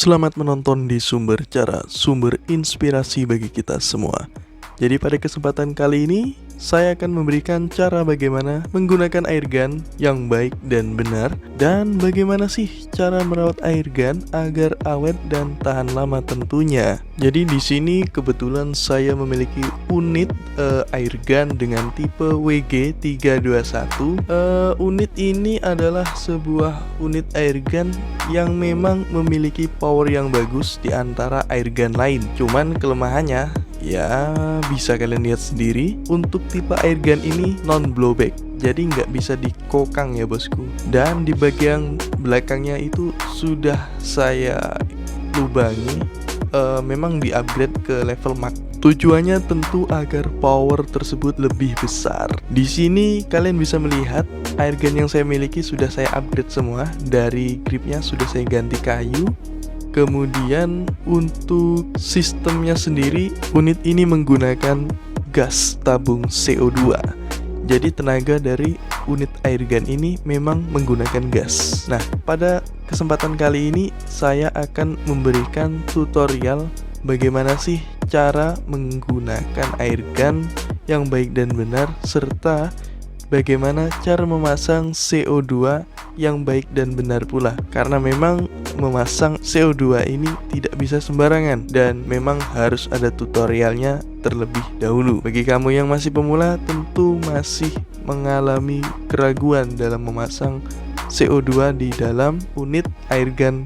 Selamat menonton di Sumber Cara, sumber inspirasi bagi kita semua. Jadi pada kesempatan kali ini, saya akan memberikan cara bagaimana menggunakan airgun yang baik dan benar, dan bagaimana sih cara merawat airgun agar awet dan tahan lama tentunya. Jadi di sini kebetulan saya memiliki unit airgun dengan tipe WG321. Unit ini adalah sebuah unit airgun yang memang memiliki power yang bagus di antara airgun lain. Cuman kelemahannya, ya bisa kalian lihat sendiri, untuk tipe airgun ini non blowback, jadi nggak bisa dikokang ya bosku. Dan di bagian belakangnya itu sudah saya lubangi, memang di upgrade ke level max. Tujuannya tentu agar power tersebut lebih besar. Di sini kalian bisa melihat airgun yang saya miliki sudah saya upgrade semua. Dari gripnya sudah saya ganti kayu. Kemudian untuk sistemnya sendiri, unit ini menggunakan gas tabung CO2. Jadi tenaga dari unit airgun ini memang menggunakan gas. Nah, pada kesempatan kali ini saya akan memberikan tutorial bagaimana sih cara menggunakan airgun yang baik dan benar, serta bagaimana cara memasang CO2 yang baik dan benar pula. Karena memang memasang CO2 ini tidak bisa sembarangan dan memang harus ada tutorialnya terlebih dahulu. Bagi kamu yang masih pemula, tentu masih mengalami keraguan dalam memasang CO2 di dalam unit airgun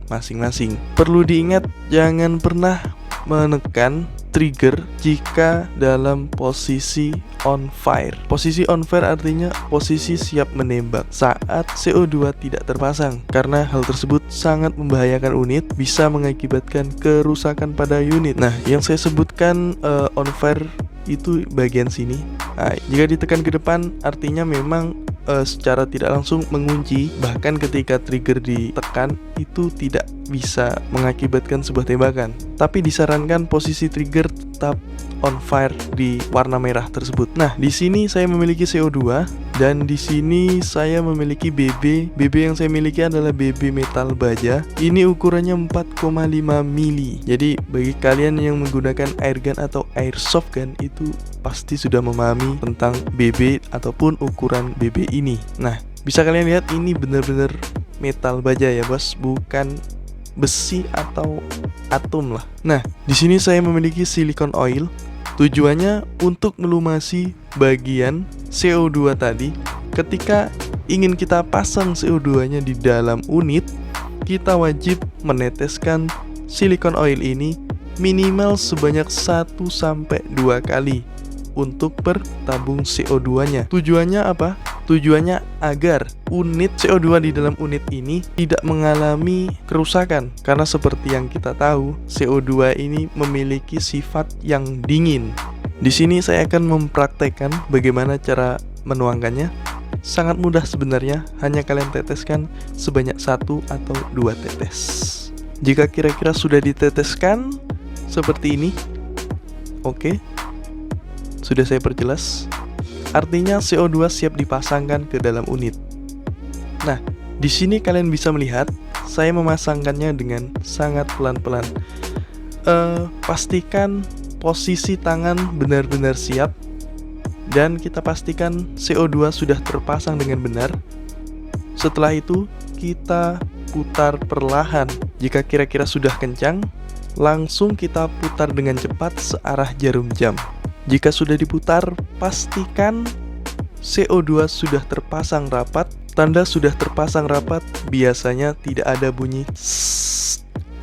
masing-masing. Perlu diingat, jangan pernah menekan trigger jika dalam posisi on fire. Posisi on fire artinya posisi siap menembak saat CO2 tidak terpasang, karena hal tersebut sangat membahayakan unit, bisa mengakibatkan kerusakan pada unit. Nah, yang saya sebutkan on fire itu bagian sini. Nah, jika ditekan ke depan artinya memang secara tidak langsung mengunci. Bahkan ketika trigger ditekan itu tidak bisa mengakibatkan sebuah tembakan, tapi disarankan posisi trigger tetap on fire di warna merah tersebut. Nah, di sini saya memiliki CO2 dan di sini saya memiliki BB. BB yang saya miliki adalah BB metal baja. Ini ukurannya 4,5 mili. Jadi bagi kalian yang menggunakan airgun atau airsoft gun itu pasti sudah memahami tentang BB ataupun ukuran BB ini. Nah, bisa kalian lihat ini benar-benar metal baja ya bos, bukan besi atau atom lah. Nah, di sini saya memiliki silicone oil. Tujuannya untuk melumasi bagian CO2 tadi. Ketika ingin kita pasang CO2-nya di dalam unit, kita wajib meneteskan silicone oil ini minimal sebanyak 1-2 kali untuk per tabung CO2-nya. Tujuannya apa? Tujuannya agar unit CO2 di dalam unit ini tidak mengalami kerusakan. Karena seperti yang kita tahu, CO2 ini memiliki sifat yang dingin. Di sini saya akan mempraktekkan bagaimana cara menuangkannya. Sangat mudah sebenarnya, hanya kalian teteskan sebanyak 1 atau 2 tetes. Jika kira-kira sudah diteteskan seperti ini, oke, sudah saya perjelas, artinya CO2 siap dipasangkan ke dalam unit. Nah, di sini kalian bisa melihat saya memasangkannya dengan sangat pelan-pelan. Pastikan posisi tangan benar-benar siap dan kita pastikan CO2 sudah terpasang dengan benar. Setelah itu kita putar perlahan. Jika kira-kira sudah kencang, langsung kita putar dengan cepat searah jarum jam. Jika sudah diputar, pastikan CO2 sudah terpasang rapat. Tanda sudah terpasang rapat biasanya tidak ada bunyi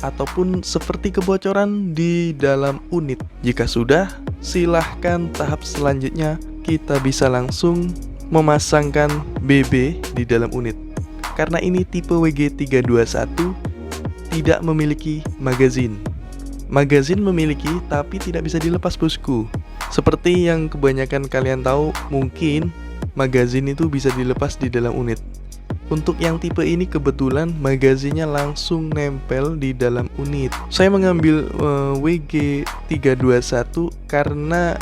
ataupun seperti kebocoran di dalam unit. Jika sudah, silahkan tahap selanjutnya kita bisa langsung memasangkan BB di dalam unit. Karena ini tipe WG321 tidak memiliki magazin. Magazin memiliki, tapi tidak bisa dilepas bosku. Seperti yang kebanyakan kalian tahu, mungkin magazin itu bisa dilepas di dalam unit. Untuk yang tipe ini kebetulan magazinnya langsung nempel di dalam unit. Saya mengambil WG321 karena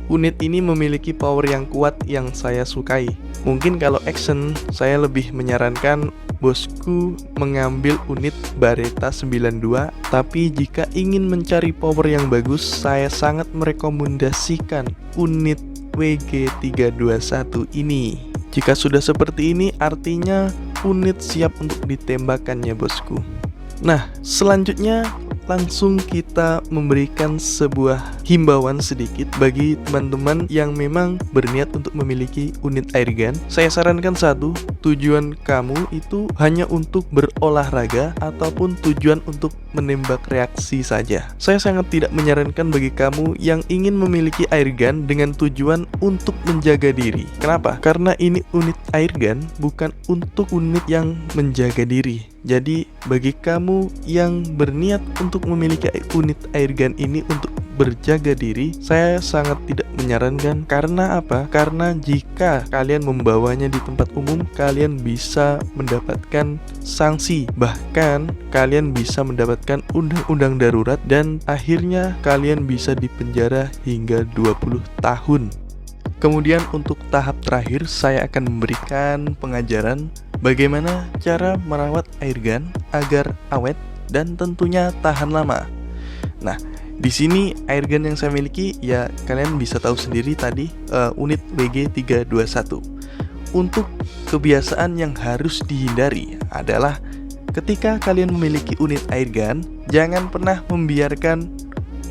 unit ini memiliki power yang kuat yang saya sukai. Mungkin kalau action, saya lebih menyarankan bosku mengambil unit Baretta 92. Tapi jika ingin mencari power yang bagus, saya sangat merekomendasikan unit WG321 ini. Jika sudah seperti ini, artinya unit siap untuk ditembakkannya bosku. Nah, selanjutnya langsung kita memberikan sebuah himbauan sedikit bagi teman-teman yang memang berniat untuk memiliki unit airgun. Saya sarankan satu, tujuan kamu itu hanya untuk berolahraga ataupun tujuan untuk menembak reaksi saja. Saya sangat tidak menyarankan bagi kamu yang ingin memiliki airgun dengan tujuan untuk menjaga diri. Kenapa? Karena ini unit airgun bukan untuk unit yang menjaga diri. Jadi bagi kamu yang berniat untuk memiliki unit airgun ini untuk berjaga diri, saya sangat tidak menyarankan. Karena apa? Karena jika kalian membawanya di tempat umum, kalian bisa mendapatkan sanksi. Bahkan kalian bisa mendapatkan undang-undang darurat dan akhirnya kalian bisa dipenjara hingga 20 tahun. Kemudian untuk tahap terakhir, saya akan memberikan pengajaran bagaimana cara merawat airgun agar awet dan tentunya tahan lama. Nah, di sini airgun yang saya miliki ya kalian bisa tahu sendiri tadi, unit WG321. Untuk kebiasaan yang harus dihindari adalah ketika kalian memiliki unit airgun, jangan pernah membiarkan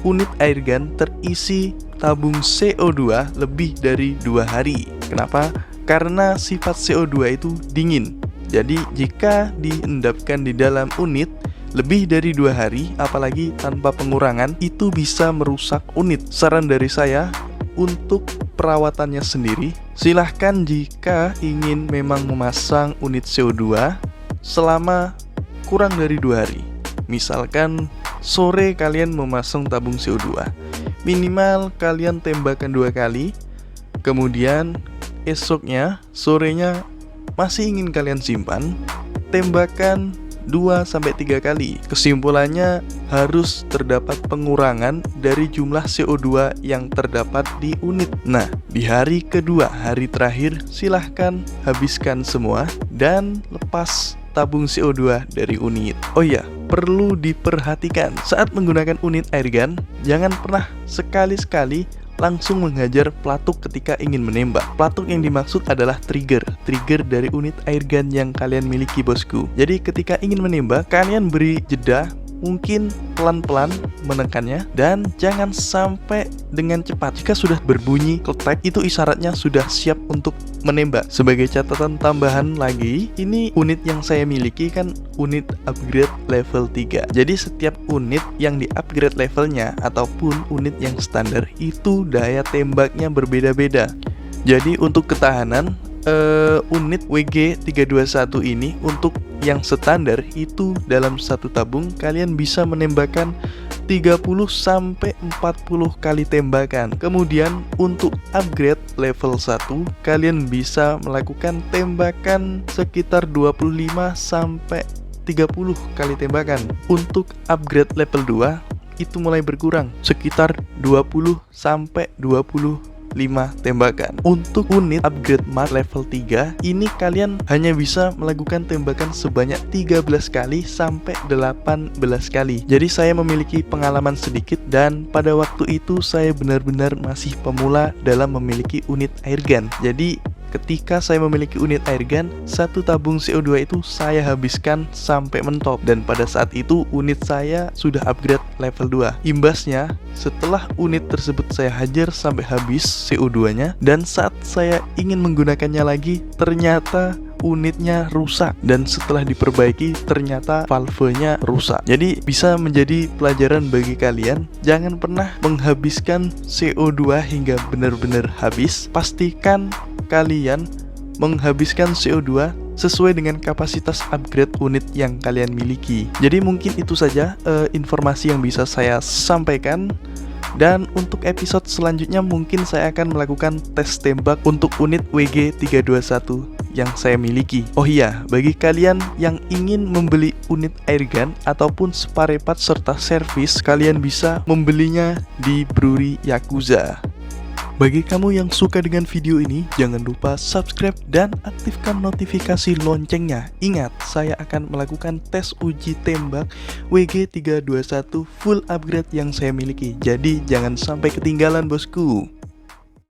unit airgun terisi tabung CO2 lebih dari 2 hari. Kenapa? Karena sifat CO2 itu dingin. Jadi jika diendapkan di dalam unit lebih dari 2 hari, apalagi tanpa pengurangan, itu bisa merusak unit. Saran dari saya, untuk perawatannya sendiri, silahkan jika ingin memang memasang unit CO2 selama kurang dari 2 hari. Misalkan sore kalian memasang tabung CO2, minimal kalian tembakan 2 kali, kemudian esoknya, sorenya masih ingin kalian simpan, tembakan 2-3 kali. Kesimpulannya harus terdapat pengurangan dari jumlah CO2 yang terdapat di unit. Nah, di hari kedua, hari terakhir, silahkan habiskan semua dan lepas tabung CO2 dari unit. Oh iya, perlu diperhatikan saat menggunakan unit airgun, jangan pernah sekali-sekali langsung menghajar pelatuk ketika ingin menembak. Pelatuk yang dimaksud adalah trigger dari unit airgun yang kalian miliki bosku. Jadi ketika ingin menembak, kalian beri jeda, mungkin pelan-pelan menekannya dan jangan sampai dengan cepat. Jika sudah berbunyi kletek, itu isyaratnya sudah siap untuk menembak. Sebagai catatan tambahan lagi, ini unit yang saya miliki kan unit upgrade level 3. Jadi setiap unit yang di-upgrade levelnya ataupun unit yang standar itu daya tembaknya berbeda-beda. Jadi untuk ketahanan unit WG321 ini untuk yang standar itu dalam satu tabung kalian bisa menembakkan 30-40 kali tembakan. Kemudian untuk upgrade level 1 kalian bisa melakukan tembakan sekitar 25-30 kali tembakan. Untuk upgrade level 2 itu mulai berkurang sekitar 20-25 tembakan. Untuk unit upgrade mark level 3 ini kalian hanya bisa melakukan tembakan sebanyak 13 kali sampai 18 kali. Jadi saya memiliki pengalaman sedikit dan pada waktu itu saya benar-benar masih pemula dalam memiliki unit airgun. Jadi ketika saya memiliki unit airgun, satu tabung CO2 itu saya habiskan sampai mentok. Dan pada saat itu unit saya sudah upgrade level 2. Imbasnya, setelah unit tersebut saya hajar sampai habis CO2-nya, dan saat saya ingin menggunakannya lagi, ternyata unitnya rusak. Dan setelah diperbaiki, ternyata valvenya rusak. Jadi bisa menjadi pelajaran bagi kalian, jangan pernah menghabiskan CO2 hingga benar-benar habis. Pastikan kalian menghabiskan CO2 sesuai dengan kapasitas upgrade unit yang kalian miliki. Jadi mungkin itu saja informasi yang bisa saya sampaikan. Dan untuk episode selanjutnya mungkin saya akan melakukan tes tembak untuk unit WG321 yang saya miliki. Oh iya, bagi kalian yang ingin membeli unit airgun ataupun spare part serta servis, kalian bisa membelinya di Brewery Yakuza. Bagi kamu yang suka dengan video ini, jangan lupa subscribe dan aktifkan notifikasi loncengnya. Ingat, saya akan melakukan tes uji tembak WG321 full upgrade yang saya miliki. Jadi jangan sampai ketinggalan bosku.